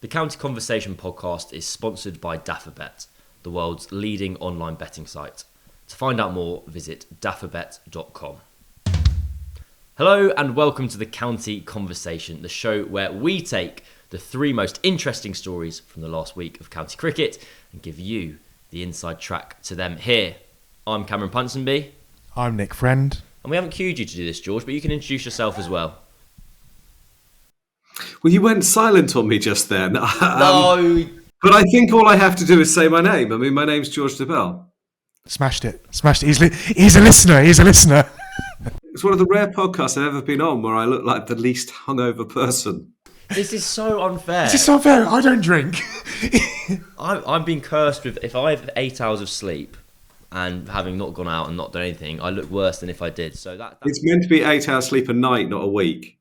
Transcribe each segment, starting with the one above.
The County Conversation podcast is sponsored by Daffabet, the world's leading online betting site. To find out more, visit daffabet.com. Hello and welcome to the County Conversation, the show where we take the three most interesting stories from the last week of county cricket and give you the inside track to them here. I'm Cameron Ponsonby. I'm Nick Friend. And we haven't queued you to do this, George, but you can introduce yourself as well. Well, you went silent on me just then. No! But I think all I have to do is say my name. I mean, my name's George Dobell. Smashed it. He's a listener. It's one of the rare podcasts I've ever been on where I look like the least hungover person. This is so unfair. This is so unfair. I don't drink. I'm being cursed with, if I have 8 hours of sleep and having not gone out and not done anything, I look worse than if I did. So that's It's meant to be 8 hours sleep a night, not a week.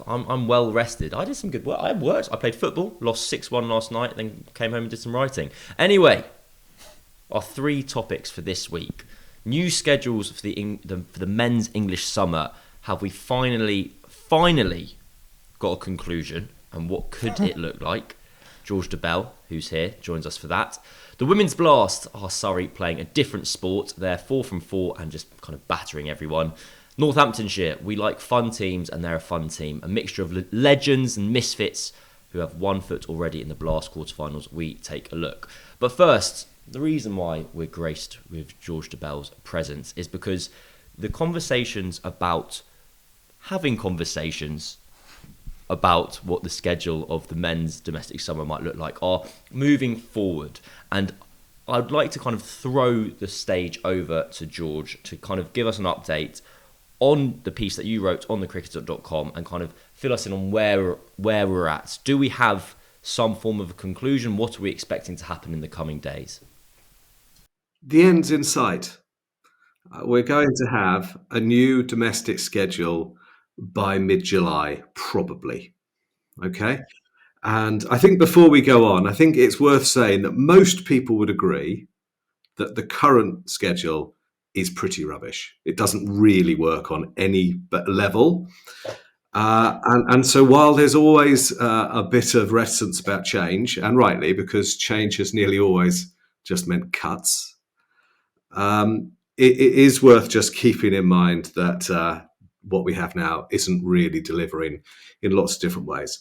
I'm well rested. I did some good work. I worked. I played football, lost 6-1 last night, then came home and did some writing. Anyway, our three topics for this week. New schedules for the men's English summer. Have we finally got a conclusion? And what could it look like? George Dobell, who's here, joins us for that. The women's blast are Surrey playing a different sport. They're 4 from 4 and just kind of battering everyone. Northamptonshire, we like fun teams and they're a fun team. A mixture of legends and misfits who have one foot already in the blast quarterfinals. We take a look. But first, the reason why we're graced with George Dobell's presence is because the conversations about having conversations about what the schedule of the men's domestic summer might look like are moving forward. And I'd like to kind of throw the stage over to George to kind of give us an update on the piece that you wrote on thecricketer.com and kind of fill us in on where we're at. Do we have some form of a conclusion? What are we expecting to happen in the coming days? The end's in sight. We're going to have a new domestic schedule by mid-July, probably. Okay? And I think before we go on, I think it's worth saying that most people would agree that the current schedule is pretty rubbish. It doesn't really work on any level. And so while there's always a bit of reticence about change, and rightly, because change has nearly always just meant cuts, it is worth just keeping in mind that what we have now isn't really delivering in lots of different ways.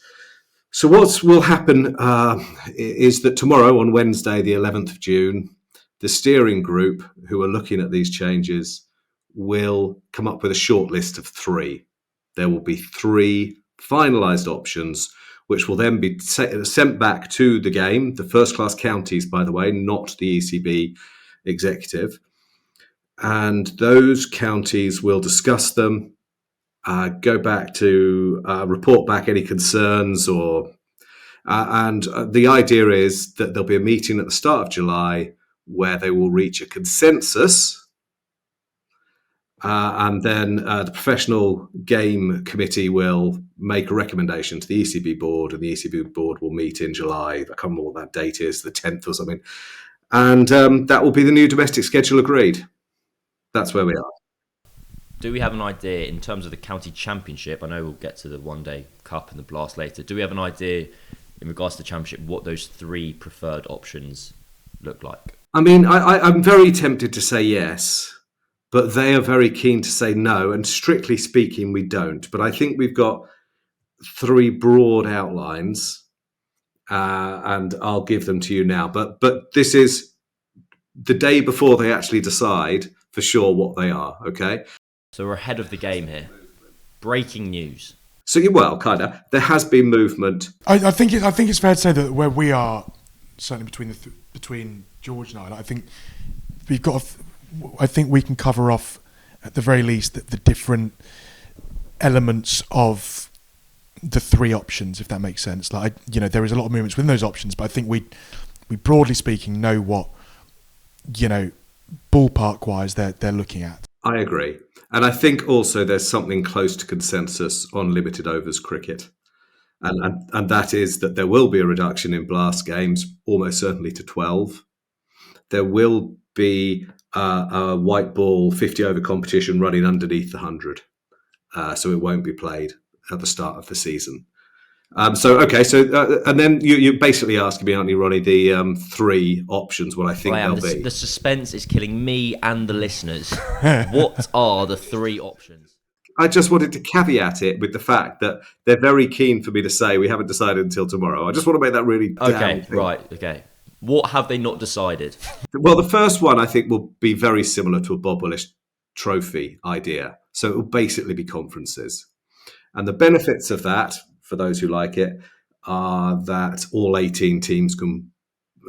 So what will happen is that tomorrow, on Wednesday, the 11th of June, the steering group who are looking at these changes will come up with a short list of 3. There will be 3 finalised options, which will then be sent back to the game, the first-class counties, by the way, not the ECB executive. And those counties will discuss them, go back to report back any concerns and the idea is that there'll be a meeting at the start of July where they will reach a consensus and then the professional game committee will make a recommendation to the ECB board and the ECB board will meet in July. I can't remember what that date is, the 10th or something. And that will be the new domestic schedule agreed. That's where we are. Do we have an idea in terms of the county championship? I know we'll get to the One Day Cup and the blast later. Do we have an idea in regards to the championship what those 3 preferred options look like? I mean, I'm very tempted to say yes, but they are very keen to say no. And strictly speaking, we don't. But I think we've got 3 broad outlines, and I'll give them to you now. But this is the day before they actually decide for sure what they are. Okay. So we're ahead of the game here. Breaking news. So, well, kind of. There has been movement. I think it's fair to say that where we are, certainly between George and I think we've got. I think we can cover off at the very least the different elements of the 3 options, if that makes sense. Like, there is a lot of movements within those options, but I think we broadly speaking know what, ballpark wise they're looking at. I agree. And I think also there's something close to consensus on limited overs cricket. And that is that there will be a reduction in blast games, almost certainly to 12. There will be a white ball 50 over competition running underneath the 100. So it won't be played at the start of the season. And then you're basically asking me, aren't you, Ronnie, the three options, what I think I am. they'll be. The suspense is killing me and the listeners. What are the three options? I just wanted to caveat it with the fact that they're very keen for me to say we haven't decided until tomorrow. I just want to make that really Okay, damn clear. right, okay. What have they not decided? Well, the first one I think will be very similar to a Bob Willis Trophy idea. So it will basically be conferences. And the benefits of that, for those who like it, are that all 18 teams can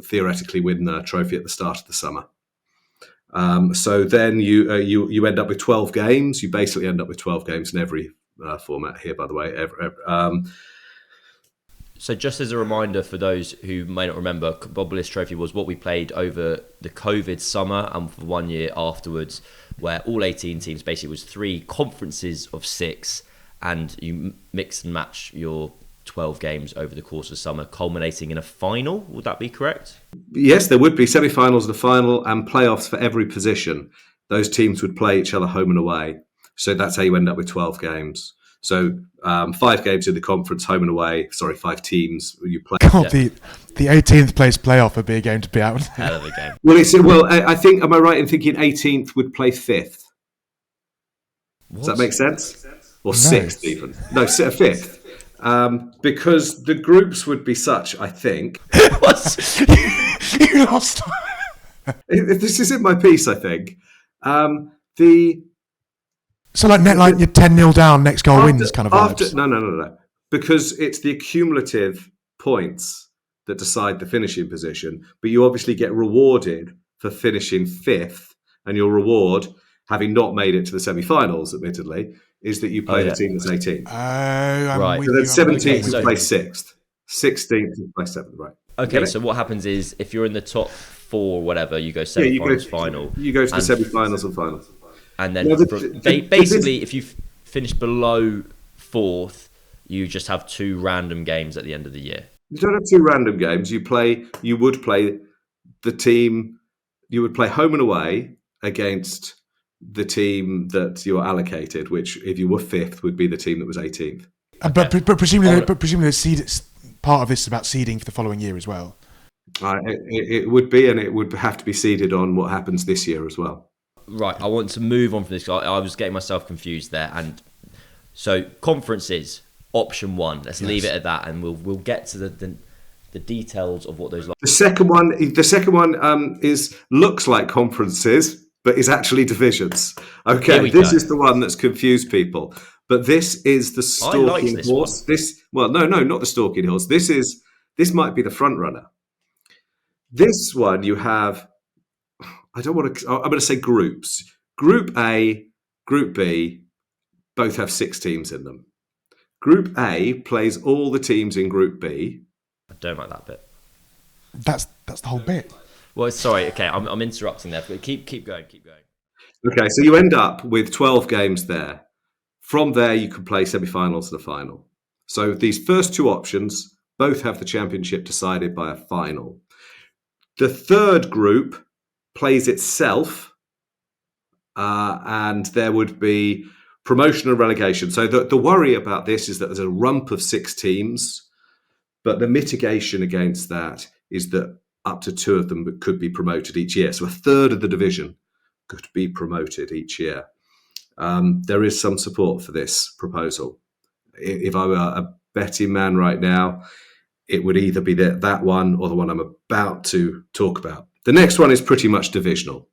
theoretically win the trophy at the start of the summer. So then you end up with 12 games. You basically end up with 12 games in every format here, by the way. So just as a reminder for those who may not remember, Bob Willis Trophy was what we played over the COVID summer and for 1 year afterwards, where all 18 teams basically was 3 conferences of 6, and you mix and match your 12 games over the course of summer, culminating in a final. Would that be correct? Yes, there would be semi-finals and a final and playoffs for every position. Those teams would play each other home and away. So that's how you end up with 12 games. So 5 games in the conference, home and away. Sorry, 5 teams you play. God, the 18th place playoff would be a game to be out. Hell of a game. Well, I think, am I right in thinking 18th would play 5th? Does that make sense? Or 6th even? No, 5th. Because the groups would be such, I think. You lost. This is in my piece, I think. So like you're 10-0 down, next goal wins kind of vibes. No. Because it's the accumulative points that decide the finishing position, but you obviously get rewarded for finishing 5th, and your reward, having not made it to the semi-finals, admittedly, is that you play the team that's 18th. Right. So then 17th would play 6th, 16th would play 7th, right? Okay, so what happens is if you're in the top 4 or whatever, you go semi-finals, final. You go to the semi-finals and finals. And then basically, if you finish below 4th, you just have 2 random games at the end of the year. You don't have 2 random games. You would play the team. You would play home and away against the team that you're allocated, which, if you were 5th, would be the team that was 18th. But presumably, part of this is about seeding for the following year as well. It would be, and it would have to be seeded on what happens this year as well. Right, I want to move on from this. I was getting myself confused there, and so conferences, option 1. Let's leave it at that, and we'll get to the details of what those like. The second one looks like conferences, but is actually divisions. Okay, this is the one that's confused people. But this is the stalking horse. Not the stalking horse. This might be the front runner. This one you have. I'm going to say groups. Group A, Group B, both have 6 teams in them. Group A plays all the teams in Group B. I don't like that bit. That's the whole bit. Well, sorry. Okay, I'm interrupting there. But keep going. Okay, so you end up with 12 games there. From there, you can play semi-finals and a final. So these first 2 options both have the championship decided by a final. The third group plays itself, and there would be promotion and relegation. So the worry about this is that there's a rump of 6 teams, but the mitigation against that is that up to 2 of them could be promoted each year. So a third of the division could be promoted each year. There is some support for this proposal. If I were a betting man right now, it would either be that one or the one I'm about to talk about. The next one is pretty much divisional.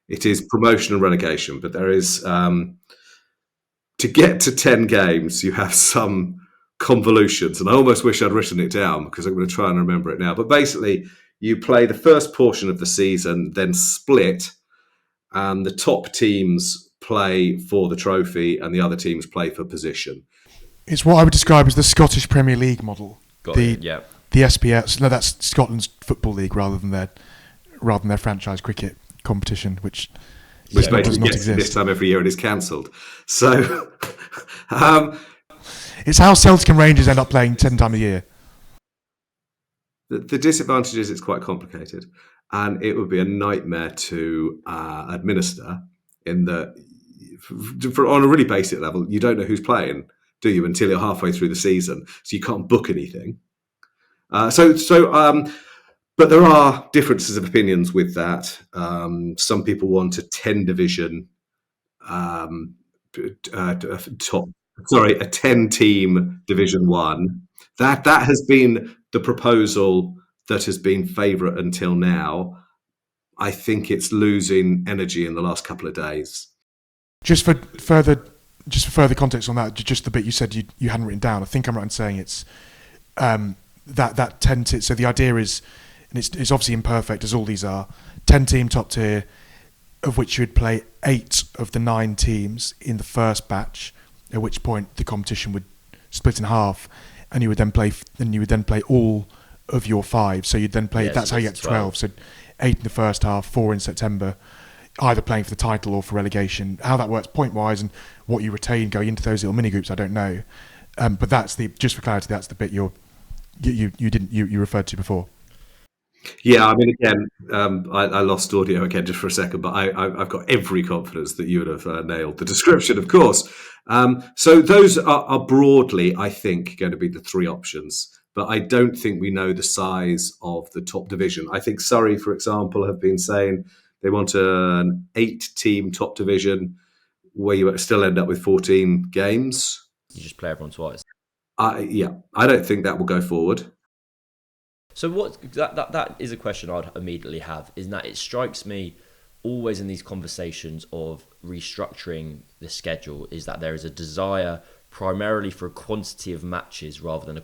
It is promotion and relegation, but there is, to get to 10 games, you have some convolutions, and I almost wish I'd written it down because I'm going to try and remember it now. But basically, you play the first portion of the season, then split, and the top teams play for the trophy and the other teams play for position. It's what I would describe as the Scottish Premier League model. The SPS. No, that's Scotland's Football League rather than their franchise cricket competition, which basically does not gets exist. This time every year it is cancelled. So it's how Celtic and Rangers end up playing 10 times a year. The disadvantage is it's quite complicated, and it would be a nightmare to administer in that, on a really basic level, you don't know who's playing. do you, until you're halfway through the season. So you can't book anything. But there are differences of opinions with that. Some people want a 10 division a 10 team Division One. That has been the proposal that has been favourite until now. I think it's losing energy in the last couple of days. Just for further context on that, just the bit you said you hadn't written down. I think I'm right in saying it's that 10. So the idea is, and it's obviously imperfect as all these are, 10 team top tier, of which you would play 8 of the 9 teams in the first batch, at which point the competition would split in half, and you would then play all of your 5. So you'd then play. That's how you get to 12. So 8 in the first half, 4 in September, either playing for the title or for relegation. How that works point wise and what you retain going into those little mini groups, I don't know. But that's just for clarity, that's the bit you referred to before. Yeah, I mean, again, I lost audio again just for a second, but I've got every confidence that you would have nailed the description, of course. So those are broadly, I think, going to be the 3 options. But I don't think we know the size of the top division. I think Surrey, for example, have been saying they want an 8-team top division where you still end up with 14 games. You just play everyone twice. I don't think that will go forward. So that is a question I'd immediately have, is that it strikes me always in these conversations of restructuring the schedule is that there is a desire primarily for a quantity of matches rather than a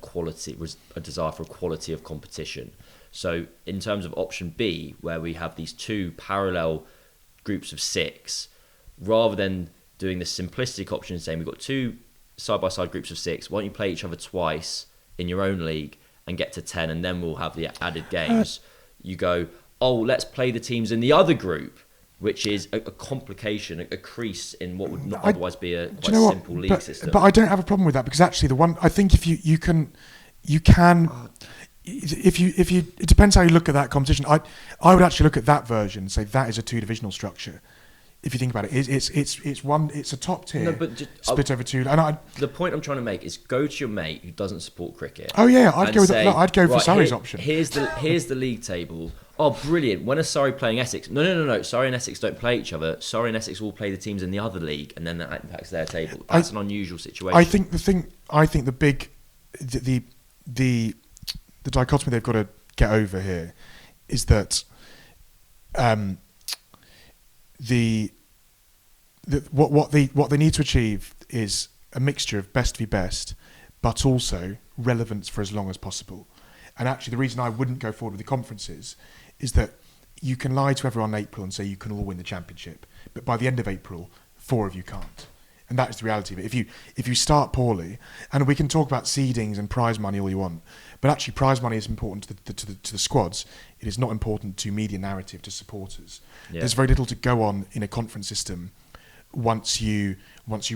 desire for a quality of competition. So in terms of option B, where we have these 2 parallel groups of 6, rather than doing the simplistic option saying we've got 2 side-by-side groups of 6, why don't you play each other twice in your own league and get to 10, and then we'll have the added games. You go, let's play the teams in the other group, which is a complication, a crease in what would not otherwise be a quite simple league system. But I don't have a problem with that, because actually the one I think if you can it depends how you look at that competition. I would actually look at that version and say that is a 2-divisional structure. If you think about it, it's a top tier split over 2. And the point I'm trying to make is go to your mate who doesn't support cricket. Oh yeah, I'd go for Surrey's option. Here's the league table. Oh, brilliant! When are Surrey playing Essex? No. Surrey and Essex don't play each other. Surrey and Essex will play the teams in the other league, and then that impacts their table. That's an unusual situation. I think the dichotomy they've got to get over here is that what they need to achieve is a mixture of best v best, but also relevance for as long as possible. And actually, the reason I wouldn't go forward with the conferences is that you can lie to everyone in April and say you can all win the championship, but by the end of April, 4 of you can't. And that is the reality of it. If you start poorly, and we can talk about seedings and prize money all you want, but actually prize money is important to the squads. It is not important to media narrative, to supporters. Yeah. There's very little to go on in a conference system once you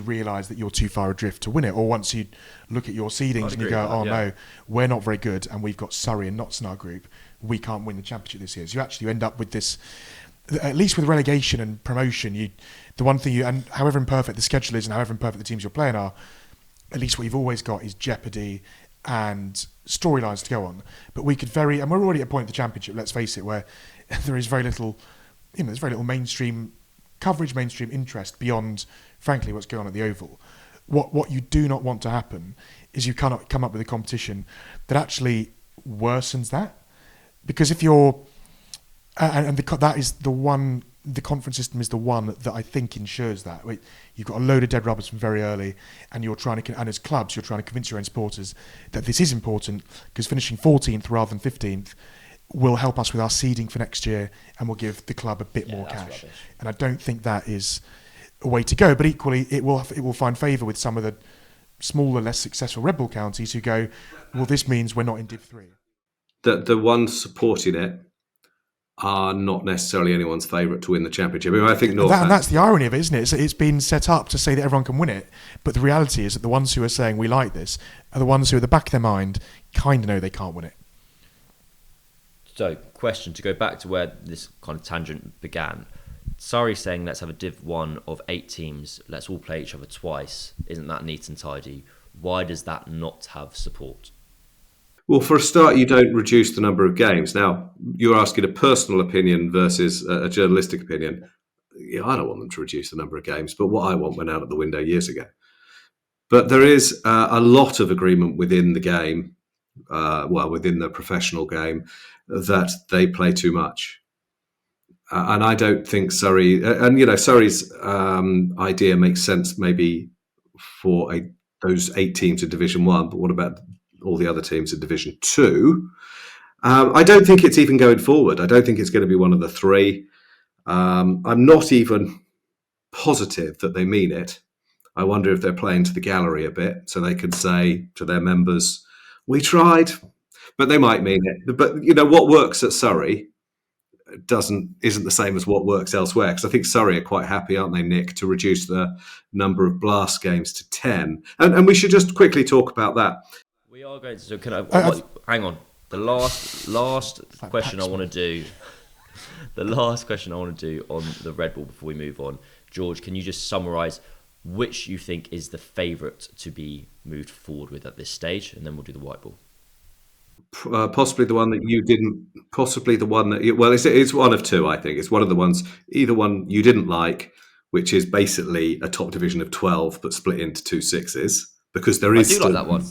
realise that you're too far adrift to win it, or once you look at your seedings and you go, no, we're not very good, and we've got Surrey and Notts in our group, we can't win the championship this year. So you end up with this, at least with relegation and promotion, the one thing and however imperfect the schedule is and however imperfect the teams you're playing are, at least what you've always got is jeopardy and storylines to go on. But we could and we're already at a point in the championship, let's face it, where there is very little, there's very little mainstream coverage, mainstream interest beyond, frankly, what's going on at the Oval. What you do not want to happen is you cannot come up with a competition that actually worsens that, because if you're that is the one. The conference system is the one that I think ensures that. You've got a load of dead rubbers from very early, and you're trying to, and as clubs, you're trying to convince your own supporters that this is important, because finishing 14th rather than 15th will help us with our seeding for next year, and will give the club a bit more cash. Rubbish. And I don't think that is a way to go. But equally, it will find favour with some of the smaller, less successful Red Bull counties who go, well, this means we're not in Div 3. The ones supporting it are not necessarily anyone's favourite to win the championship. I mean, I think and that's the irony of it, isn't it? It's been set up to say that everyone can win it, but the reality is that the ones who are saying we like this are the ones who, at the back of their mind, kind of know they can't win it. So, question, to go back to where this kind of tangent began. Surrey saying let's have a Div 1 of 8 teams, let's all play each other twice. Isn't that neat and tidy? Why does that not have support? Well, for a start, you don't reduce the number of games. Now, you're asking a personal opinion versus a journalistic opinion. Yeah, I don't want them to reduce the number of games, but what I want went out of the window years ago. But there is a lot of agreement within the game, within the professional game, that they play too much. And I don't think Surrey, Surrey's idea makes sense maybe for those 8 teams in Division 1, but what about all the other teams in Division 2? I don't think it's even going forward. I don't think it's going to be one of the 3. I'm not even positive that they mean it. I wonder if they're playing to the gallery a bit so they could say to their members, we tried, but they might mean it. But, what works at Surrey isn't the same as what works elsewhere, because I think Surrey are quite happy, aren't they, Nick, to reduce the number of blast games to 10. And we should just quickly talk about that. We are going to. So hang on. The last question I want to do. The last question I want to do on the Red Bull before we move on, George. Can you just summarise which you think is the favourite to be moved forward with at this stage, and then we'll do the white ball. Possibly the one that you didn't. Possibly the one that. It's one of 2. I think it's one of the ones. Either one you didn't like, which is basically a top division of 12 but split into 2 6s, because there is. I do like that one.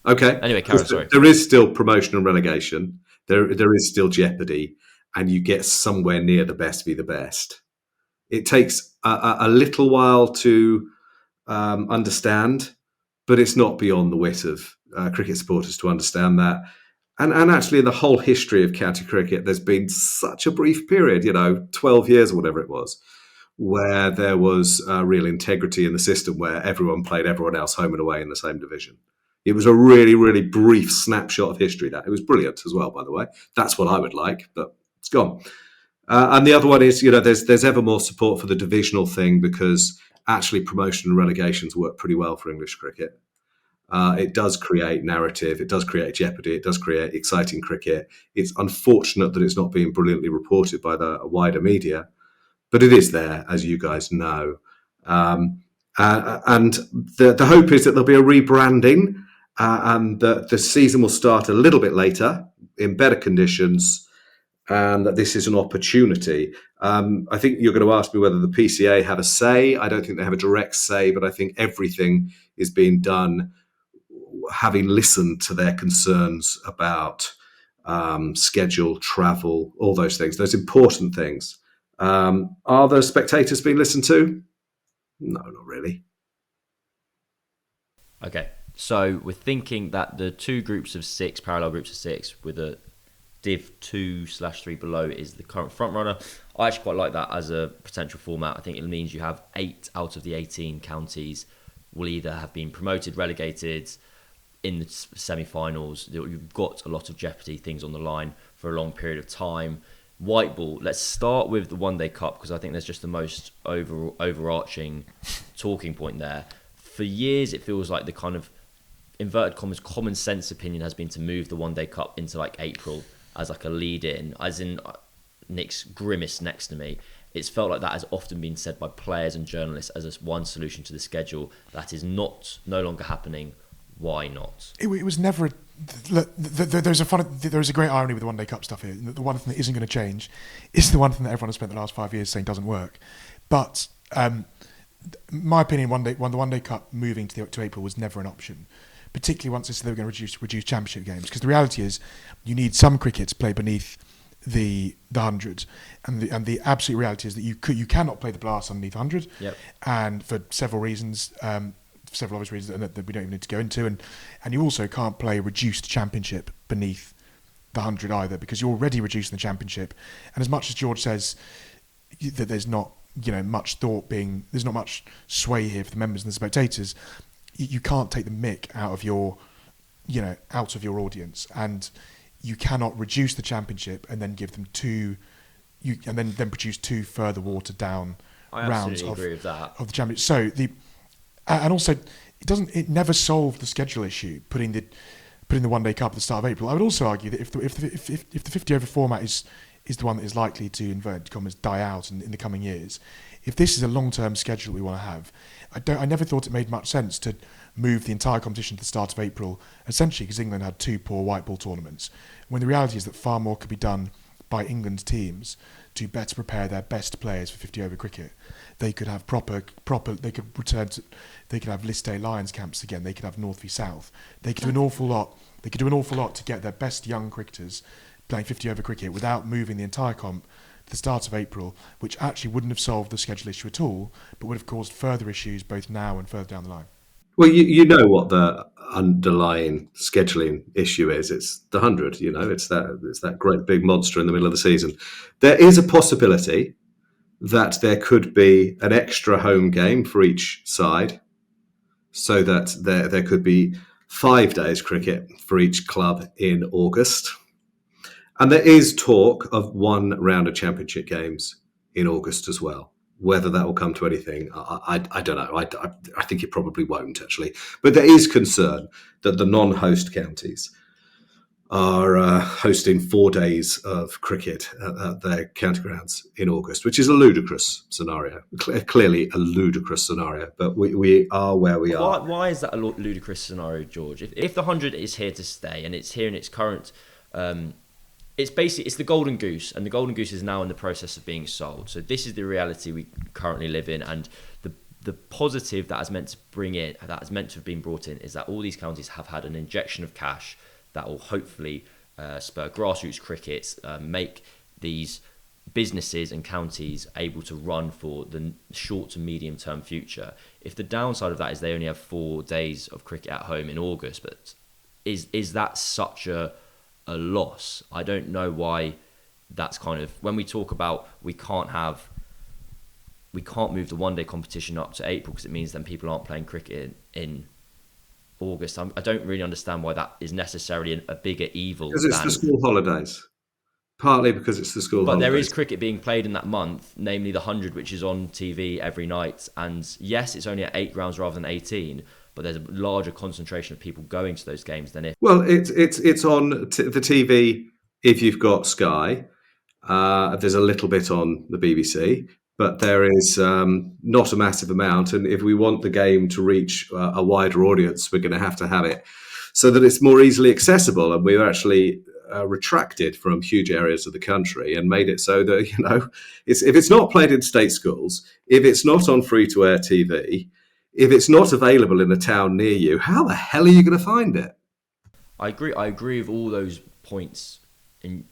Okay. Anyway, Karen, sorry. There is still promotion and relegation. There is still jeopardy, and you get somewhere near the best be the best. It takes a little while to understand, but it's not beyond the wit of cricket supporters to understand that. And actually, in the whole history of county cricket, there's been such a brief period, 12 years or whatever it was, where there was real integrity in the system, where everyone played everyone else home and away in the same division. It was a really, really brief snapshot of history. That it was brilliant as well, by the way. That's what I would like, but it's gone. And the other one is, there's ever more support for the divisional thing, because actually promotion and relegations work pretty well for English cricket. It does create narrative, it does create jeopardy, it does create exciting cricket. It's unfortunate that it's not being brilliantly reported by the wider media, but it is there, as you guys know. And the hope is that there'll be a rebranding, and that the season will start a little bit later in better conditions, and that this is an opportunity. I think you're going to ask me whether the PCA have a say. I don't think they have a direct say, but I think everything is being done having listened to their concerns about schedule, travel, all those things, those important things. Are the spectators being listened to? No, not really. Okay, so we're thinking that the 2 groups of 6, parallel groups of 6, with a Div 2/3 below is the current front runner. I actually quite like that as a potential format. I think it means you have 8 out of the 18 counties will either have been promoted, relegated in the semi-finals. You've got a lot of jeopardy, things on the line for a long period of time. White ball, let's start with the One Day Cup, because I think there's just the most overarching talking point there. For years, it feels like the kind of inverted commas common sense opinion has been to move the One Day Cup into like April as like a lead in, as in Nick's grimace next to me. It's felt like that has often been said by players and journalists as one solution to the schedule. That is no longer happening. Why not? It was never. There's a great irony with the One Day Cup stuff here. The one thing that isn't going to change is the one thing that everyone has spent the last 5 years saying doesn't work. But my opinion, the One Day Cup moving to April was never an option, particularly once they said they were going to reduce championship games. Because the reality is, you need some cricket to play beneath the 100, and the absolute reality is that you cannot play the blast underneath 100, yep. And for several reasons. Several obvious reasons that we don't even need to go into, and you also can't play reduced championship beneath the 100 either, because you're already reducing the championship. And as much as George says that there's not there's not much sway here for the members and the spectators, you can't take the mick out of your audience, and you cannot reduce the championship and then give them and then produce 2 further watered down rounds of the championship. So and also, it never solved the schedule issue, putting the One Day Cup at the start of April. I would also argue that if the 50 over format is the one that is likely to, inverted commas, die out in the coming years, if this is a long-term schedule we want to have, I never thought it made much sense to move the entire competition to the start of April, essentially because England had 2 poor white ball tournaments, when the reality is that far more could be done by England's teams to better prepare their best players for 50 over cricket. They could have they could have List A Lions camps again, they could have North v South. They could do an awful lot to get their best young cricketers playing 50 over cricket without moving the entire comp to the start of April, which actually wouldn't have solved the schedule issue at all, but would have caused further issues both now and further down the line. Well, you know what the underlying scheduling issue is. It's the 100. It's that great big monster in the middle of the season. There is a possibility that there could be an extra home game for each side, so that there could be 5 days cricket for each club in August. And there is talk of 1 round of championship games in August as well. Whether that will come to anything, I don't know. I think it probably won't, actually. But there is concern that the non-host counties are hosting 4 days of cricket at their county grounds in August, which is a ludicrous scenario. Clearly a ludicrous scenario, but we are where we are. Why is that a ludicrous scenario, George? If the 100 is here to stay and it's here in its current... it's the golden goose, and the golden goose is now in the process of being sold. So this is the reality we currently live in, and the positive that is meant to have been brought in is that all these counties have had an injection of cash that will hopefully spur grassroots cricket, make these businesses and counties able to run for the short to medium term future. If the downside of that is they only have 4 days of cricket at home in August, but is that such a loss? I don't know why that's kind of, when we talk about we can't move the 1 day competition up to April because it means then people aren't playing cricket in August. I don't really understand why that is necessarily a bigger evil. Because it's the school holidays. Partly because it's the school holidays. But there is cricket being played in that month, namely the 100, which is on TV every night. And yes, it's only at 8 grounds rather than 18, but there's a larger concentration of people going to those games than if... Well, it's on the TV if you've got Sky. There's a little bit on the BBC, but there is not a massive amount. And if we want the game to reach a wider audience, we're going to have it so that it's more easily accessible. And we've actually retracted from huge areas of the country and made it so that, if it's not played in state schools, if it's not on free-to-air TV, if it's not available in a town near you, how the hell are you going to find it? I agree with all those points in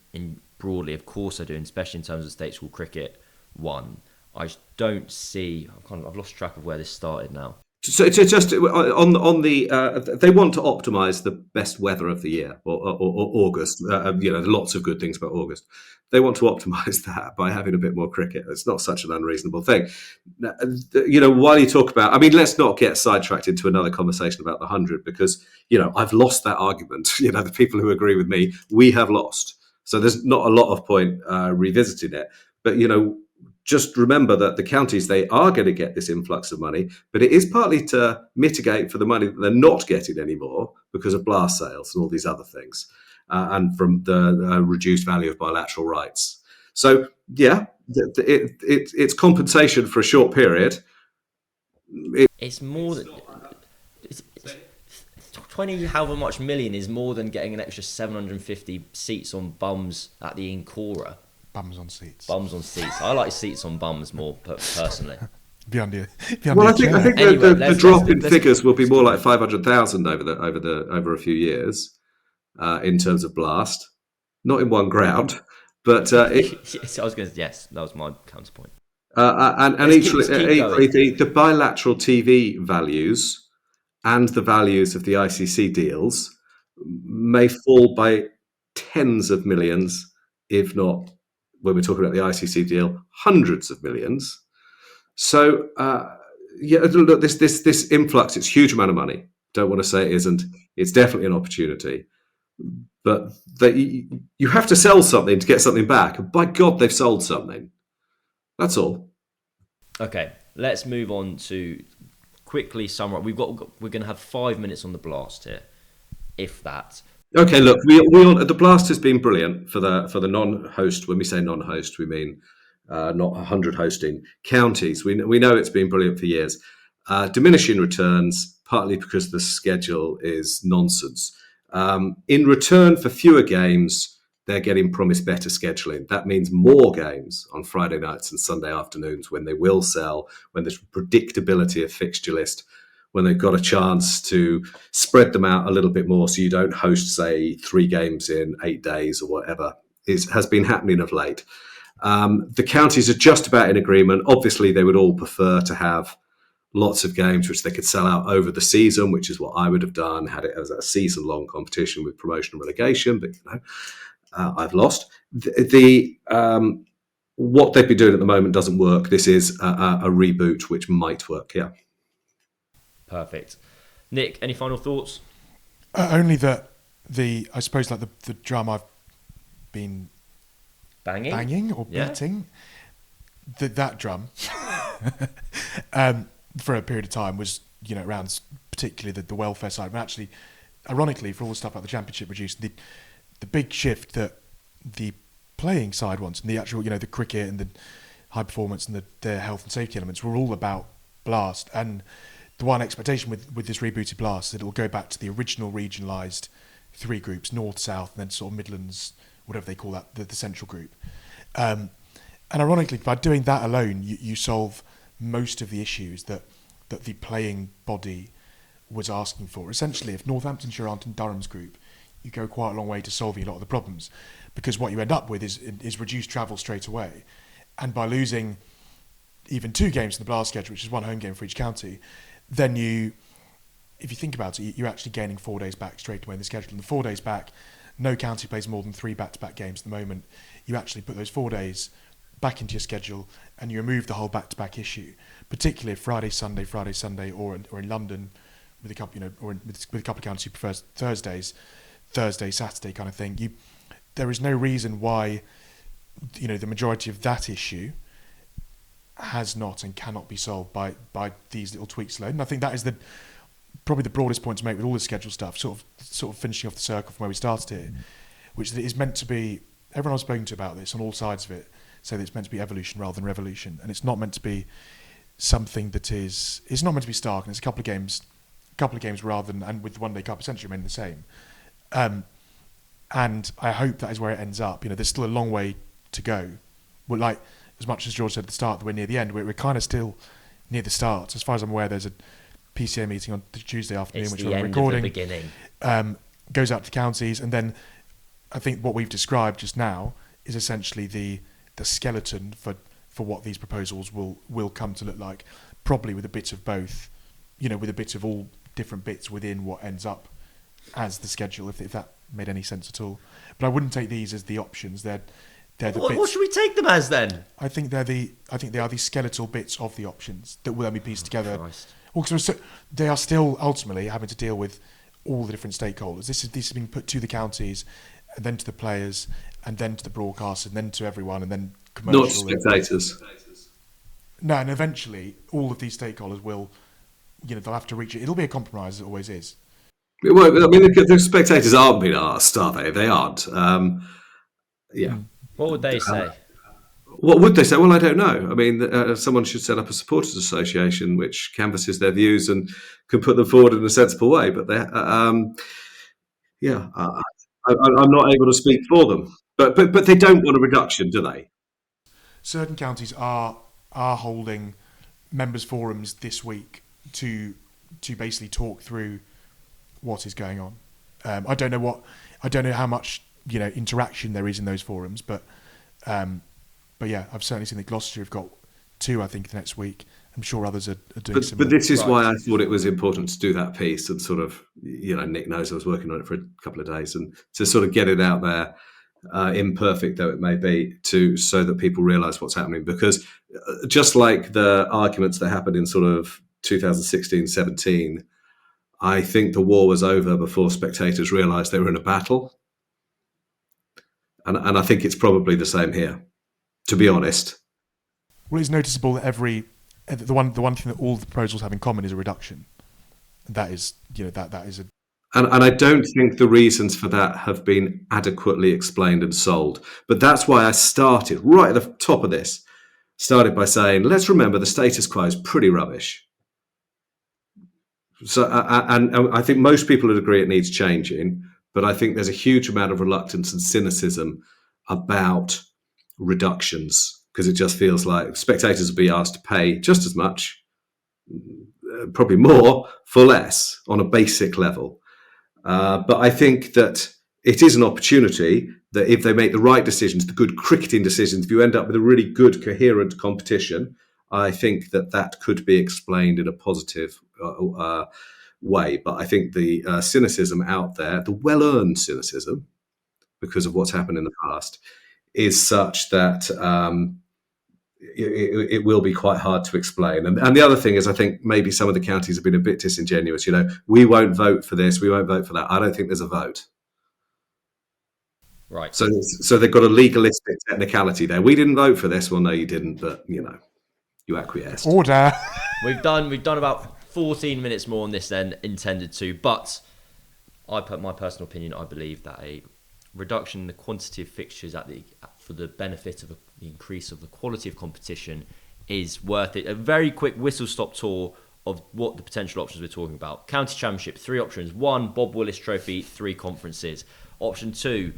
broadly. Of course I do, especially in terms of state school cricket. I just don't see... I've lost track of where this started now. So just on the they want to optimise the best weather of the year, or August. Lots of good things about August. They want to optimise that by having a bit more cricket. It's not such an unreasonable thing. While you talk about, let's not get sidetracked into another conversation about the 100, because I've lost that argument. The people who agree with me, we have lost. So there's not a lot of point revisiting it. But just remember that the counties, they are going to get this influx of money, but it is partly to mitigate for the money that they're not getting anymore because of blast sales and all these other things, and from the reduced value of bilateral rights. So, yeah, it's compensation for a short period. It's more than... It's 20 however much million is more than getting an extra 750 seats on bums at the Incora. Bums on seats. Bums on seats. I like seats on bums more personally. Beyond you. I think the drop in figures will be more like 500,000 over a few years in terms of blast, not in one ground, but I was going to that was my counterpoint. And equally, the bilateral TV values and the values of the ICC deals may fall by tens of millions, if not, when we're talking about the ICC deal, hundreds of millions. So, look, this influx, it's a huge amount of money. Don't want to say it isn't. It's definitely an opportunity. But you have to sell something to get something back. And by God, they've sold something. That's all. Okay, let's move on to quickly summarize. We're going to have 5 minutes on the blast here, if that. Okay, look, the blast has been brilliant for the non-host. When we say non-host, we mean not 100 hosting counties. We know it's been brilliant for years. diminishing returns, partly because the schedule is nonsense. In return for fewer games, they're getting promised better scheduling. That means more games on Friday nights and Sunday afternoons when they will sell, when there's predictability of fixture list, when they've got a chance to spread them out a little bit more so you don't host, say, 3 games in 8 days or whatever, has been happening of late. The counties are just about in agreement. Obviously, they would all prefer to have lots of games which they could sell out over the season, which is what I would have done, had it as a season-long competition with promotion and relegation, but I've lost. What they've been doing at the moment doesn't work. This is a reboot which might work, yeah. Perfect. Nick, any final thoughts? Only that I suppose like the drum I've been banging or beating, that drum for a period of time was, around particularly the welfare side. But actually, ironically, for all the stuff like the championship produced, the big shift that the playing side wants, and the actual, the cricket and the high performance and the health and safety elements were all about Blast. And the one expectation with this rebooted Blast is that it will go back to the original regionalised 3 groups, North, South, and then sort of Midlands, whatever they call that, the central group. And ironically, by doing that alone, you solve most of the issues that the playing body was asking for. Essentially, if Northamptonshire aren't in Durham's group, you go quite a long way to solving a lot of the problems, because what you end up with is reduced travel straight away. And by losing even 2 games in the Blast schedule, which is 1 home game for each county, then if you think about it, you're actually gaining 4 days back straight away in the schedule. And the 4 days back, no county plays more than 3 back-to-back games at the moment. You actually put those 4 days back into your schedule and you remove the whole back-to-back issue, particularly if Friday, Sunday, or in London with a couple, with a couple of counties who prefer Thursday, Saturday kind of thing. There is no reason why, the majority of that issue has not and cannot be solved by these little tweaks alone. And I think that is probably the broadest point to make with all the schedule stuff, sort of finishing off the circle from where we started here, which is meant to be, everyone I've spoken to about this on all sides of it say that it's meant to be evolution rather than revolution, and it's not meant to be something it's not meant to be stark, and it's a couple of games rather than, and with the One Day Cup essentially remain the same. And I hope that is where it ends up. There's still a long way to go. We're like, as much as George said at the start that we're near the end, we're kind of still near the start. As far as I'm aware, there's a PCA meeting on Tuesday afternoon, which we're recording. Of the beginning. Goes out to counties, and then I think what we've described just now is essentially the skeleton for what these proposals will come to look like, probably with a bit of both, with a bit of all different bits within what ends up as the schedule, if that made any sense at all. But I wouldn't take these as the options. They're the bits. What should we take them as then? I think they are the skeletal bits of the options that will then be pieced together. Christ. Well, they are still ultimately having to deal with all the different stakeholders. This has been put to the counties, and then to the players, and then to the broadcasters, and then to everyone, and then commercial. Not spectators. No, and eventually all of these stakeholders will, they'll have to reach it. It'll be a compromise, as it always is. Well, I mean, the spectators aren't being asked, are they? They aren't. Yeah. What would they say? What would they say? Well, I don't know. I mean, someone should set up a supporters association which canvasses their views and can put them forward in a sensible way. But I'm not able to speak for them. But they don't want a reduction, do they? Certain counties are holding members' forums this week to basically talk through what is going on. I don't know how much interaction there is in those forums, but yeah, I've certainly seen that Gloucestershire have got 2, I think, next week. I'm sure others are doing similar. But this is why I thought it was important to do that piece and sort of, Nick knows I was working on it for a couple of days, and to sort of get it out there, imperfect though it may be, so that people realise what's happening. Because just like the arguments that happened in sort of 2016-17, I think the war was over before spectators realised they were in a battle. And I think it's probably the same here, to be honest. Well, it's noticeable that the one thing that all the proposals have in common is a reduction. That is, that is a. And I don't think the reasons for that have been adequately explained and sold. But that's why I started right at the top of this. Started by saying, let's remember the status quo is pretty rubbish. So, and I think most people would agree it needs changing, but I think there's a huge amount of reluctance and cynicism about reductions because it just feels like spectators will be asked to pay just as much, probably more, for less on a basic level. But I think that it is an opportunity that if they make the right decisions, the good cricketing decisions, if you end up with a really good, coherent competition, I think that could be explained in a positive way. But I think the cynicism out there, the well-earned cynicism, because of what's happened in the past, is such that it will be quite hard to explain. And the other thing is, I think maybe some of the counties have been a bit disingenuous. We won't vote for this, we won't vote for that. I don't think there's a vote. Right. So they've got a legalistic technicality there. We didn't vote for this. Well, no, you didn't, but you acquiesced. Order. We've done about 14 minutes more on this than intended to, but I put my personal opinion. I believe that a reduction in the quantity of fixtures for the benefit of the increase of the quality of competition is worth it. A very quick whistle-stop tour of what the potential options we're talking about. County Championship, 3 options. 1, Bob Willis Trophy, 3 conferences. Option 2,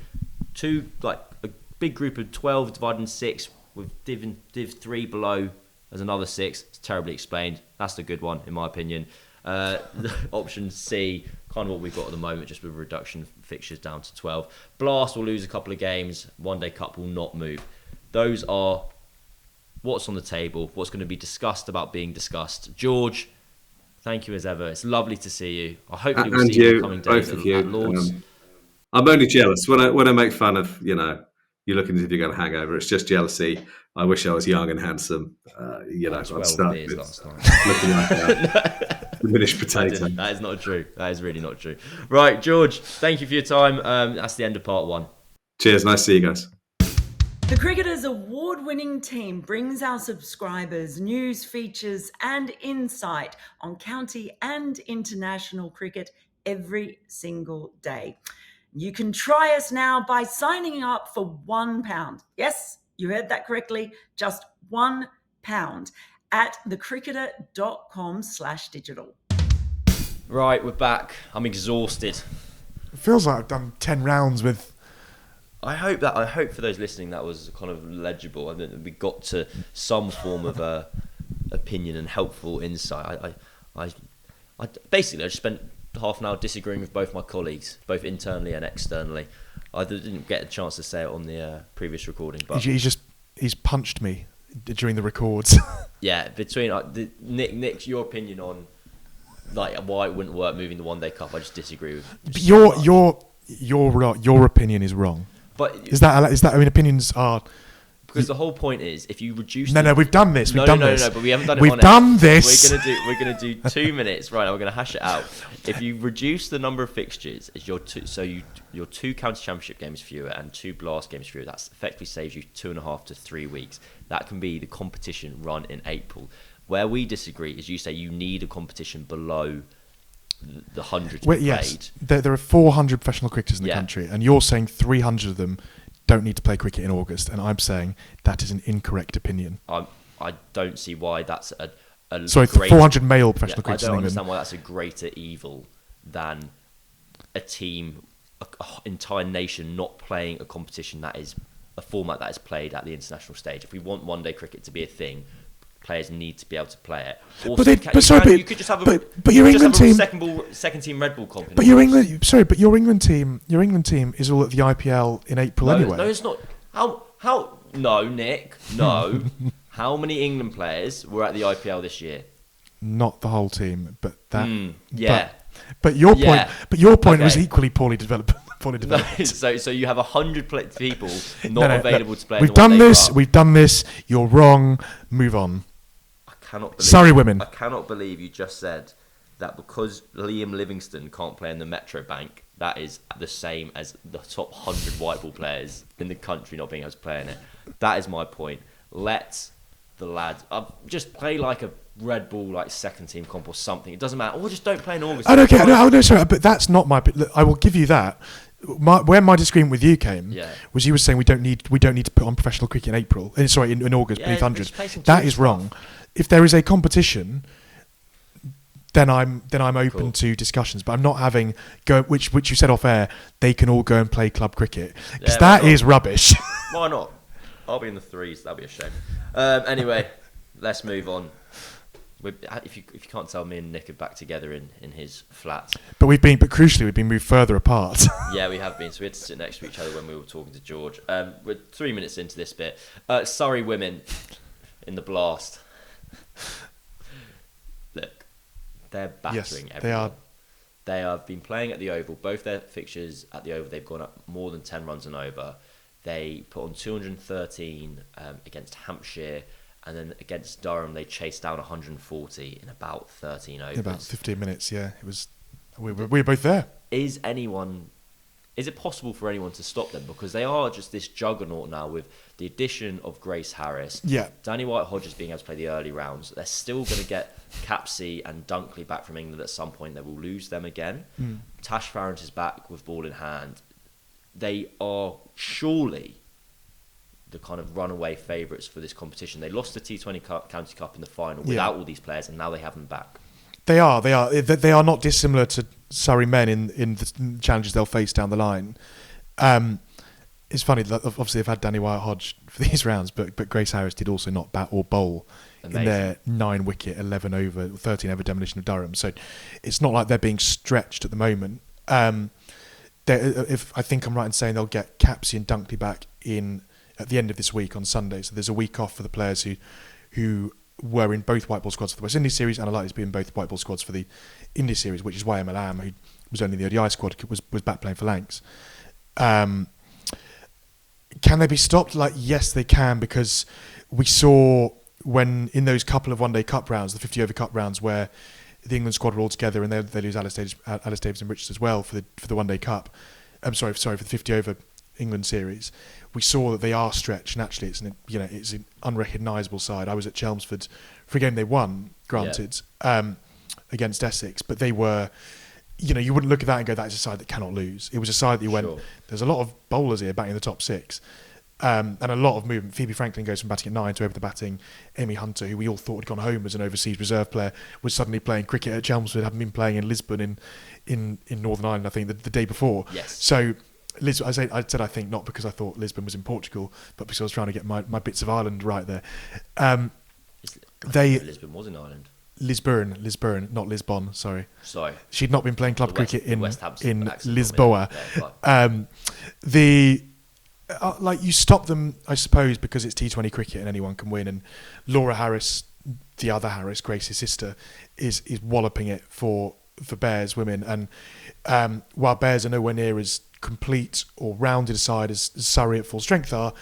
like a big group of 12 divided in 6 with div 3 below as another 6. It's terribly explained. That's the good one, in my opinion. Option C, kind of what we've got at the moment, just with a reduction of fixtures down to 12. Blast will lose a couple of games. One Day Cup will not move. Those are what's on the table, what's going to be discussed about being discussed. George, thank you as ever. It's lovely to see you. I hope you will see you in the coming days at Lords. I'm only jealous when I make fun of you looking as if you're going to hangover. It's just jealousy. I wish I was young and handsome. I'd start beers last night. looking like a diminished potato. That is not true. That is really not true. Right, George, thank you for your time. That's the end of part 1. Cheers. Nice to see you guys. The Cricketers' award-winning team brings our subscribers news, features and insight on county and international cricket every single day. You can try us now by signing up for £1. Yes, you heard that correctly, just £1 at thecricketer.com/digital. Right, we're back. I'm exhausted. It feels like I've done 10 rounds with... I hope for those listening that was kind of legible. I think we got to some form of opinion and helpful insight. I basically just spent half an hour disagreeing with both my colleagues, both internally and externally. I didn't get a chance to say it on the previous recording, but he's punched me during the records. Yeah, between Nick, your opinion on like why it wouldn't work moving the One Day Cup, I just disagree with. Your opinion is wrong. But is that? I mean, opinions are. Because the whole point is, if you reduce... No, we've done this. No, but we haven't done it. We've done this. We're gonna do 2 minutes. Right, we're gonna hash it out. If you reduce the number of fixtures, your 2 county championship games fewer and 2 blast games fewer, that effectively saves you 2.5 to 3 weeks. That can be the competition run in April. Where we disagree is you say you need a competition below the 100 to be played. Yes, there are 400 professional cricketers in the country, and you're saying 300 of them don't need to play cricket in August, and I'm saying that is an incorrect opinion. I don't see why that's a 400 male professional cricketers in England. I don't understand why that's a greater evil than a team, an entire nation not playing a competition that is a format that is played at the international stage. If we want one day cricket to be a thing, players need to be able to play it. Also, you could just have a second team Red Bull comp. But your England team is all at the IPL in April anyway. No, it's not. How? No, Nick. No. How many England players were at the IPL this year? Not the whole team, but that. But your point was equally poorly developed. No, so you have 100 people not available to play. We've done this. You're wrong. Move on. Surrey Women. I cannot believe you just said that because Liam Livingstone can't play in the Metro Bank, that is the same as the top 100 white ball players in the country not being able to play in it. That is my point. Let the lads just play like a Red Bull, like second team comp or something. It doesn't matter. Or just don't play in August. No, sorry, but that's not my. Look, I will give you that. Where my disagreement with you came was you were saying we don't need to put on professional cricket in April. In August beneath 100. That is wrong. If there is a competition, then I'm open to discussions. But I'm not having which you said off air. They can all go and play club cricket because that is rubbish. Why not? I'll be in the threes. That'd be a shame. Anyway, let's move on. If you can't tell, me and Nick are back together in his flat. But crucially, we've been moved further apart. Yeah, we have been. So we had to sit next to each other when we were talking to George. We're 3 minutes into this bit. Surrey Women in the blast. Look, they're battering everyone. They have been playing at the Oval. Both their fixtures at the Oval, they've gone up more than 10 runs and over. They put on 213 against Hampshire. And then against Durham, they chased down 140 in about 13 overs. About 15 minutes, yeah. It was. We were both there. Is it possible for anyone to stop them? Because they are just this juggernaut now with the addition of Grace Harris. Yeah. Danny White-Hodges being able to play the early rounds. They're still going to get Capsey and Dunkley back from England at some point. They will lose them again. Tash Farrant is back with ball in hand. They are surely the kind of runaway favourites for this competition. They lost the T20 County Cup in the final without all these players, and now they have them back. They are not dissimilar to Surrey men in the challenges they'll face down the line. It's funny that obviously they've had Danny White-Hodge for these rounds, but Grace Harris did also not bat or bowl in their 9-wicket, 11 over, 13 over demolition of Durham. So it's not like they're being stretched at the moment. If I think I'm right in saying they'll get Capsey and Dunkley back in at the end of this week on Sunday. So there's a week off for the players who were in both white ball squads for the West Indies series and are likely to be in both white ball squads for the Indies series, which is why Emma Lamb, who was only in the ODI squad, was back playing for Lancs. Can they be stopped? Yes, they can, because we saw when in those couple of one-day cup rounds, the 50-over cup rounds, where the England squad were all together and they lose Alice Davis and Richards as well for the one-day cup. I'm sorry, for the 50-over England series. We saw that they are stretched, and actually it's an unrecognisable side. I was at Chelmsford for a game they won, granted, against Essex, but they were, you wouldn't look at that and go, that is a side that cannot lose. It was a side that you went, there's a lot of bowlers here batting in the top six, and a lot of movement. Phoebe Franklin goes from batting at 9 to over the batting. Amy Hunter, who we all thought had gone home as an overseas reserve player, was suddenly playing cricket at Chelmsford, having been playing in Lisbon in Northern Ireland, I think, the day before. Yes. So I said I think not because I thought Lisbon was in Portugal, but because I was trying to get my bits of Ireland right there. Lisbon was in Ireland. Lisburn, not Lisbon. Sorry. She'd not been playing club cricket in Lisboa. You stop them, I suppose, because it's T20 cricket and anyone can win. And Laura Harris, the other Harris, Grace's sister, is walloping it for Bears women. And while Bears are nowhere near as complete or rounded a side as Surrey at full strength are,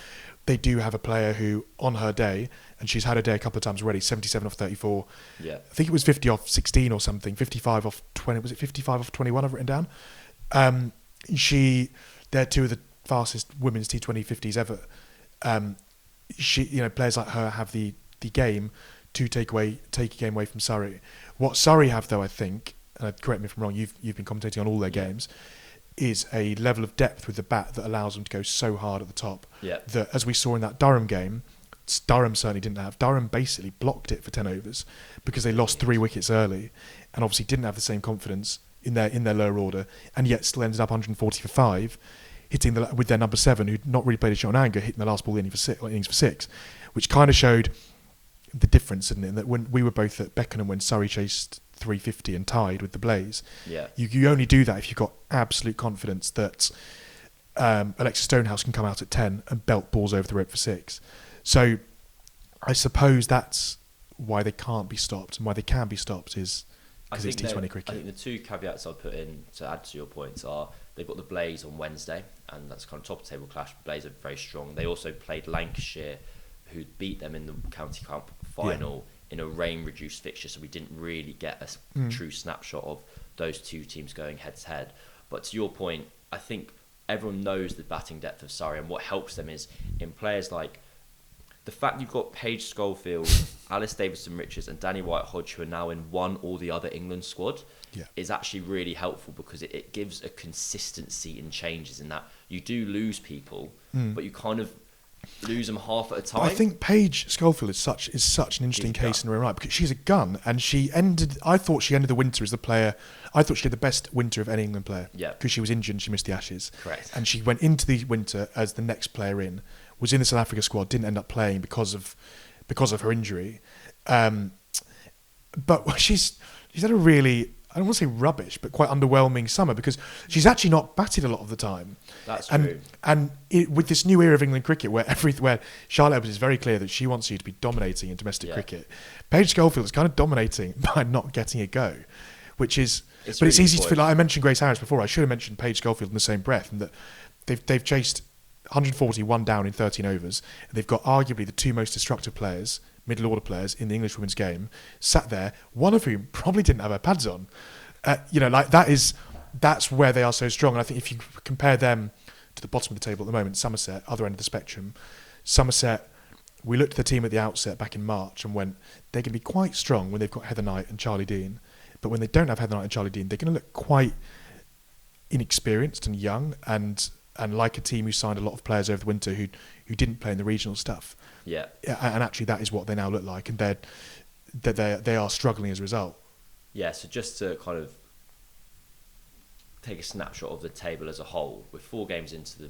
they do have a player who, on her day, and she's had her day a couple of times already, 77 off 34. Yeah. I think it was 50 off 16 or something, 55 off 20. Was it 55 off 21 I've written down? They're two of the fastest women's T20 50s ever. Players like her have the game to take a game away from Surrey. What Surrey have, though, I think, and correct me if I'm wrong, you've been commentating on all their games, is a level of depth with the bat that allows them to go so hard at the top. Yeah. That, as we saw in that Durham game, Durham certainly didn't have. Durham basically blocked it for 10 overs because they lost 3 wickets early, and obviously didn't have the same confidence in their lower order, and yet still ended up 140 for 5, hitting with their number 7, who'd not really played a shot on anger, hitting the last ball innings for 6, which kind of showed the difference, didn't it? That when we were both at Beckenham when Surrey chased 350 and tied with the Blaze, you only do that if you've got absolute confidence that Alexa Stonehouse can come out at 10 and belt balls over the rope for 6. So I suppose that's why they can't be stopped, and why they can be stopped is because it's T20 cricket. I think the two caveats I'd put in to add to your points are they've got the Blaze on Wednesday, and that's kind of top of table clash. Blaze are very strong. They also played Lancashire, who beat them in the County Cup final in a rain-reduced fixture, so we didn't really get a true snapshot of those two teams going head-to-head. But to your point, I think everyone knows the batting depth of Surrey, and what helps them is in players like the fact you've got Paige Schofield, Alice Davison-Richards and Danny White-Hodge, who are now in one or the other England squad, is actually really helpful because it gives a consistency in changes in that you do lose people, but you kind of lose them half at a time. But I think Paige Schofield is such an interesting case in her own right, because she's a gun, and I thought she ended the winter as the player. I thought she had the best winter of any England player. Yeah. Because she was injured and she missed the Ashes. Correct. And she went into the winter as the next player in, was in the South Africa squad, didn't end up playing because of her injury. But she's had a really, I don't want to say rubbish, but quite underwhelming summer, because she's actually not batted a lot of the time. That's true. And with this new era of England cricket, where Charlotte Edwards is very clear that she wants you to be dominating in domestic cricket, Paige Schofield is kind of dominating by not getting a go, which is. It's easy to feel like I mentioned Grace Harris before. I should have mentioned Paige Schofield in the same breath, and that they've chased 141 down in 13 overs, and they've got arguably the two most destructive players, middle order players in the English women's game, sat there, one of whom probably didn't have her pads on. That's where they are so strong. And I think if you compare them to the bottom of the table at the moment, Somerset, other end of the spectrum, Somerset, we looked at the team at the outset back in March and went, they're going to be quite strong when they've got Heather Knight and Charlie Dean. But when they don't have Heather Knight and Charlie Dean, they're going to look quite inexperienced and young, and like a team who signed a lot of players over the winter who didn't play in the regional stuff. Yeah. And actually that is what they now look like, and they are struggling as a result. Yeah, so just to kind of take a snapshot of the table as a whole, with 4 games into the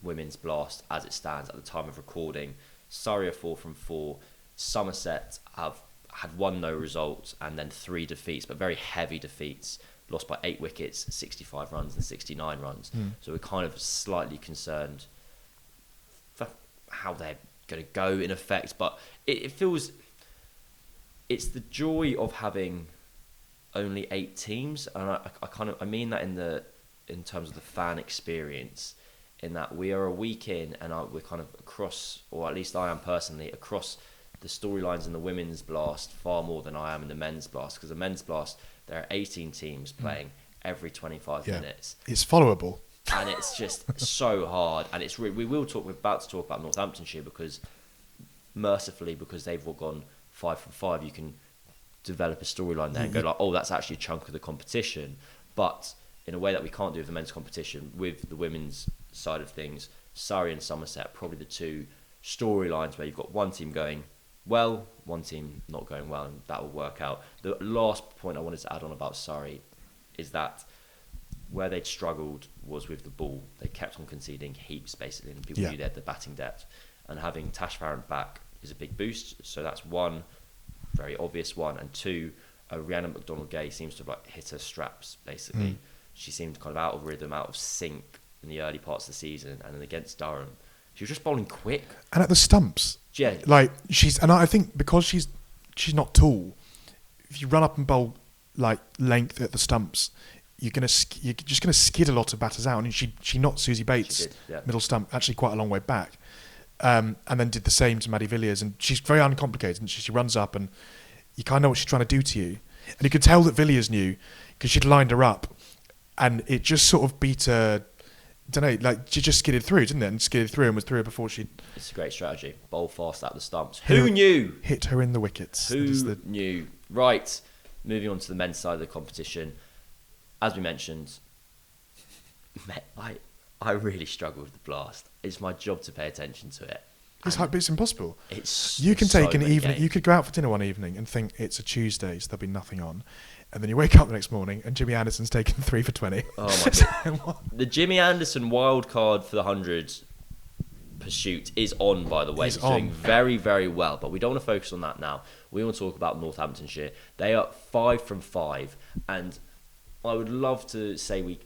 Women's Blast as it stands at the time of recording, Surrey are 4 from 4, Somerset have had 1 no result and then 3 defeats, but very heavy defeats, lost by 8 wickets, 65 runs and 69 runs. So we're kind of slightly concerned for how they're going to go in effect, but it feels, it's the joy of having only 8 teams, and I mean that in terms of the fan experience, in that we are a week in and we're kind of across, or at least I am personally, across the storylines in the Women's Blast far more than I am in the Men's Blast, because the Men's Blast, there are 18 teams playing every 25 minutes. It's followable. And it's just so hard, and it's we're about to talk about Northamptonshire, because mercifully, because they've all gone 5 from 5, you can develop a storyline there and go like, oh, that's actually a chunk of the competition. But in a way that we can't do with the men's competition, with the women's side of things, Surrey and Somerset, probably the 2 storylines where you've got one team going well, one team not going well, and that will work out. The last point I wanted to add on about Surrey is that where they'd struggled was with the ball. They kept on conceding heaps, basically, and people knew they had the batting depth. And having Tash Farron back is a big boost. So that's one, very obvious one. And 2, Rhiannon McDonald-Gay seems to have hit her straps, basically. She seemed kind of out of rhythm, out of sync in the early parts of the season. And then against Durham, she was just bowling quick. And at the stumps. Yeah. I think because she's not tall, if you run up and bowl length at the stumps, you're just gonna skid a lot of batters out. And she knocked Susie Bates middle stump actually quite a long way back, and then did the same to Maddie Villiers. And she's very uncomplicated, and she runs up and you kind of know what she's trying to do to you. And you could tell that Villiers knew, because she'd lined her up, and it just sort of beat her. I don't know, she just skidded through, didn't it? And skidded through and was through her before she. It's a great strategy. Bowl fast at the stumps. Who knew? Hit her in the wickets. Who knew? Right, moving on to the men's side of the competition. As we mentioned, I really struggle with the Blast. It's my job to pay attention to it. It's impossible. You can take an evening. Games. You could go out for dinner one evening and think it's a Tuesday, so there'll be nothing on, and then you wake up the next morning and Jimmy Anderson's taken 3 for 20. Oh my god! The Jimmy Anderson wild card for the 100 pursuit is on, by the way. He's doing very, very well, but we don't want to focus on that now. We want to talk about Northamptonshire. They are 5 from 5, and I would love to say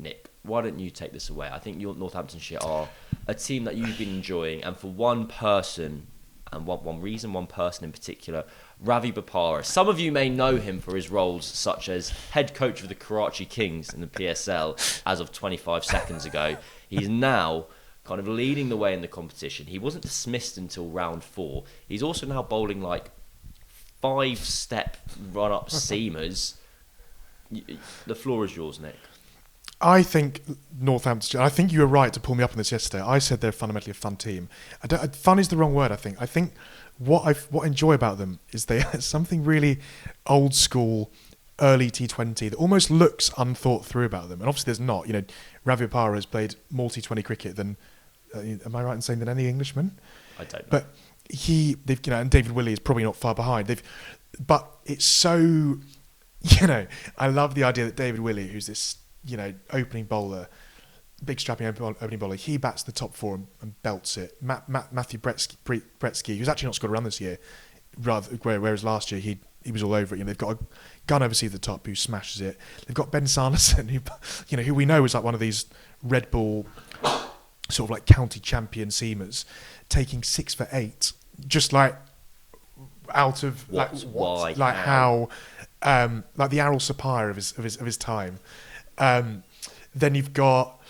Nick, why don't you take this away? I think Northamptonshire are a team that you've been enjoying, and for one person, and one person in particular, Ravi Bopara. Some of you may know him for his roles such as head coach of the Karachi Kings in the PSL as of 25 seconds ago. He's now kind of leading the way in the competition. He wasn't dismissed until round 4. He's also now bowling 5-step run-up seamers. The floor is yours, Nick. I think Northampton. I think you were right to pull me up on this yesterday. I said they're fundamentally a fun team. Fun is the wrong word. I think what I enjoy about them is they have something really old school, early T20 that almost looks unthought through about them. And obviously there's not. Ravi Bopara has played more T20 cricket than Am I right in saying than any Englishman? I don't know. But and David Willey is probably not far behind. But it's so, I love the idea that David Willey, who's this, opening bowler, big strapping opening bowler, he bats the top four and belts it. Matthew Bretsky, who's actually not scored a run this year, whereas last year he was all over it. They've got a gun overseas at the top who smashes it. They've got Ben Sanderson, who we know is like one of these Red Bull sort of like county champion seamers, taking 6 for 8, just like out of why, like how like the Arul Sapire of his time. Then you've got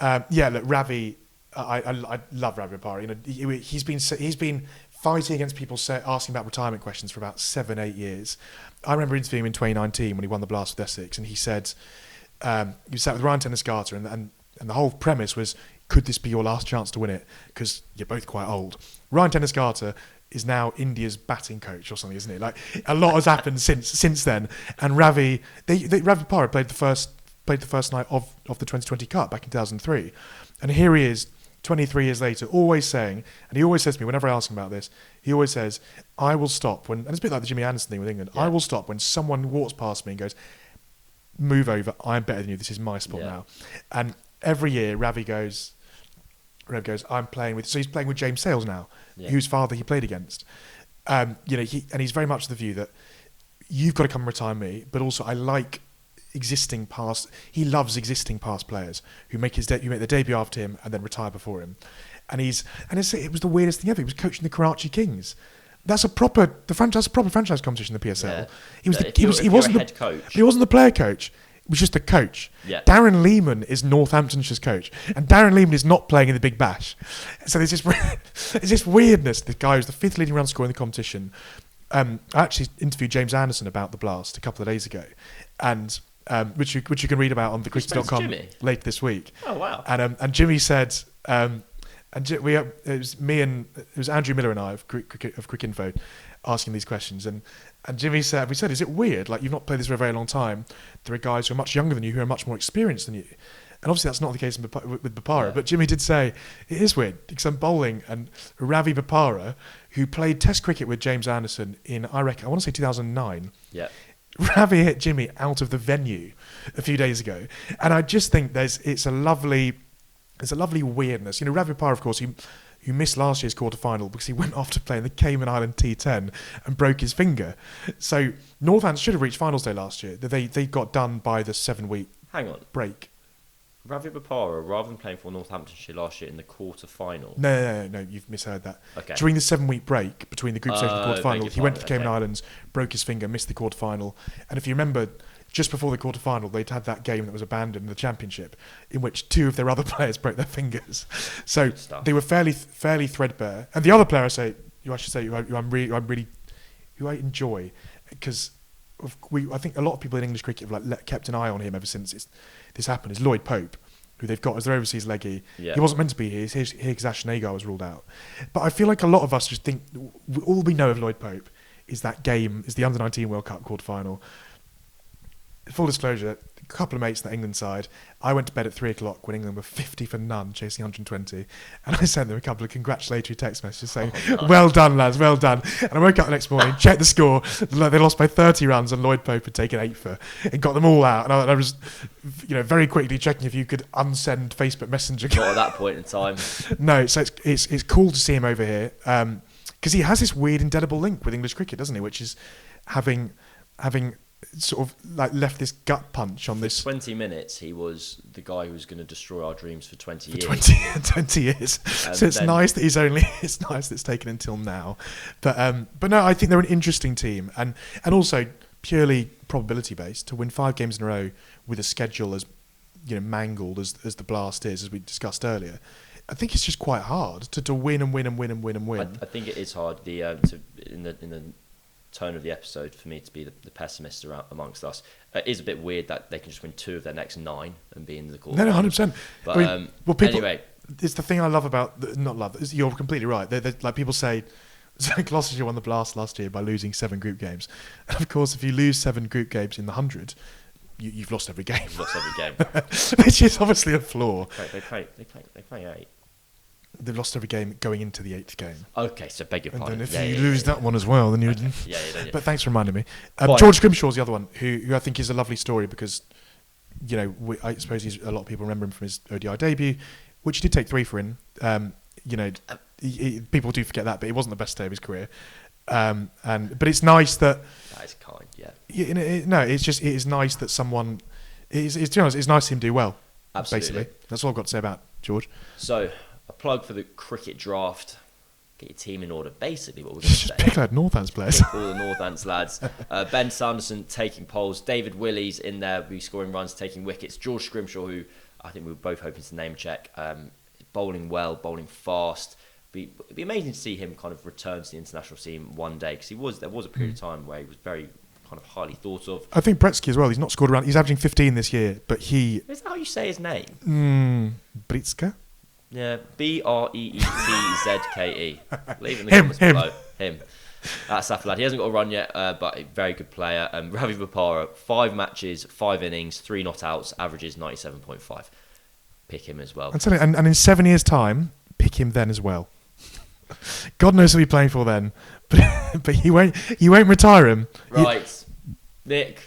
Ravi. I love Ravi Bopara. He's been fighting against people asking about retirement questions for about 7-8 years. I remember interviewing him in 2019 when he won the Blast with Essex, and he said he sat with Ryan Tennis-Carter, and the whole premise was, could this be your last chance to win it? Because you're both quite old. Ryan Tennis-Carter is now India's batting coach or something, isn't he? Like, a lot has happened since then. And Ravi Bopara played the first night of the 2020 Cup back in 2003, and here he is, 23 years later, always saying, and he always says to me whenever I ask him about this, he always says, "I will stop when," and it's a bit like the Jimmy Anderson thing with England. Yeah. I will stop when someone walks past me and goes, "Move over. I'm better than you. This is my sport now." And every year, Ravi goes, "I'm playing with." So he's playing with James Sales now, whose father he played against. He's very much of the view that you've got to come and retire me, but also I like existing past. He loves existing past players who make their debut after him and then retire before him. And it was the weirdest thing ever. He was coaching the Karachi Kings. That's a proper franchise competition in the PSL. Yeah. He wasn't the head coach. He wasn't the player coach. It was just the coach. Yeah. Darren Lehman is Northamptonshire's coach, and Darren Lehman is not playing in the Big Bash. So there's this weirdness. The guy who's the 5th leading run scorer in the competition. I actually interviewed James Anderson about the Blast a couple of days ago, and which you can read about on thecricket.com later this week. Oh wow! And Jimmy said, it was Andrew Miller and I of Cricinfo asking these questions, and Jimmy said, "Is it weird? Like, you've not played this for a very long time. There are guys who are much younger than you who are much more experienced than you." And obviously that's not the case with Bopara, but Jimmy did say it is weird because I'm bowling, and Ravi Bopara, who played Test cricket with James Anderson in I want to say 2009. Yeah. Ravi hit Jimmy out of the venue a few days ago, and I just think there's a lovely weirdness. Ravi Bopara, of course, who missed last year's quarter-final because he went off to play in the Cayman Island T10 and broke his finger. So Northants should have reached finals day last year. They got done by the 7-week break. Ravi Bopara, rather than playing for Northamptonshire last year in the quarter-final... No, you've misheard that. Okay. During the 7-week break between the group stage and the quarter-final, he went to the Cayman Islands, broke his finger, missed the quarter-final. And if you remember, just before the quarter-final, they'd had that game that was abandoned in the Championship, in which 2 of their other players broke their fingers. So they were fairly threadbare. And the other player who I enjoy, because I think a lot of people in English cricket have kept an eye on him ever since this happened, is Lloyd Pope, who they've got as their overseas leggy. Yeah. He wasn't meant to be here. He's here because Ashton Agar was ruled out. But I feel like a lot of us just think all we know of Lloyd Pope is that game, is the Under-19 World Cup quarter-final. Full disclosure, a couple of mates in the England side, I went to bed at 3 o'clock when England were 50 for none, chasing 120, and I sent them a couple of congratulatory text messages saying, "Well done, lads, well done." And I woke up the next morning, checked the score, they lost by 30 runs, and Lloyd Pope had taken 8 for, and got them all out. And I was, very quickly checking if you could unsend Facebook Messenger. Not at that point in time. No, so it's cool to see him over here, because he has this weird indelible link with English cricket, doesn't he? Which is having sort of like left this gut punch on this. 20 minutes, he was the guy who was going to destroy our dreams for 20 years. 20 years. So it's nice that it's nice that it's taken until now. But no, I think they're an interesting team, and also purely probability based to win 5 games in a row with a schedule as mangled as the Blast is, as we discussed earlier. I think it's just quite hard to win and win and win and win and win. I think it is hard. In the tone of the episode, for me to be the pessimist amongst us, it is a bit weird that they can just win 2 of their next 9 and be in the quarter. No, 100%. But anyway, it's the thing I love about you're completely right. They're like people say, Gloucestershire won the Blast last year by losing 7 group games, and of course, if you lose 7 group games in the 100, you've lost every game. You've lost every game, which is obviously a flaw. They play 8. they've lost every game going into the 8th game. Okay, so beg your And pardon. then if you lose that one as well, then you. Okay. Yeah. But thanks for reminding me. Fine. George Scrimshaw's the other one, who I think is a lovely story because, I suppose a lot of people remember him from his ODI debut, which he did take 3 for in. People do forget that, but it wasn't the best day of his career. But it's nice that. That is kind, yeah. It is nice that someone. To be honest, it's nice to see him do well. Absolutely. Basically, that's all I've got to say about George. So, a plug for the cricket draft. Get your team in order. Basically, what we're going to say. Just pick out Northants players. All the Northants lads. Ben Sanderson taking poles. David Willys in there, be scoring runs, taking wickets. George Scrimshaw, who I think we were both hoping to name check, bowling well, bowling fast. It'd be amazing to see him kind of return to the international scene one day, because there was a period of time where he was very kind of highly thought of. I think Bretsky as well. He's not scored around. He's averaging 15 this year, but he. Is that how you say his name? Britska. Yeah, Breetzke. Leave it in the comments below. Him. That's that lad. He hasn't got a run yet, but a very good player. Ravi Bopara, 5 matches, 5 innings, 3 not outs, averages 97.5. Pick him as well. And in 7 years' time, pick him then as well. God knows who he'll be playing for then, but he won't retire him. Right, Nick.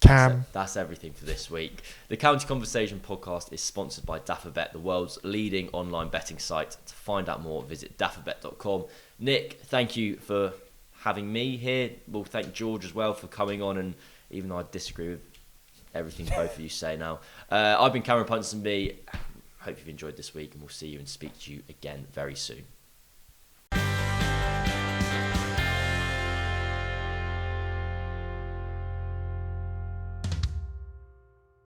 Cam. That's everything for this week. The County Conversation podcast is sponsored by DafferBet, the world's leading online betting site. To find out more, visit dafferbet.com. Nick, thank you for having me here. We'll thank George as well for coming on, and even though I disagree with everything both of you say now. I've been Cameron Ponsonby. Hope you've enjoyed this week, and we'll see you and speak to you again very soon.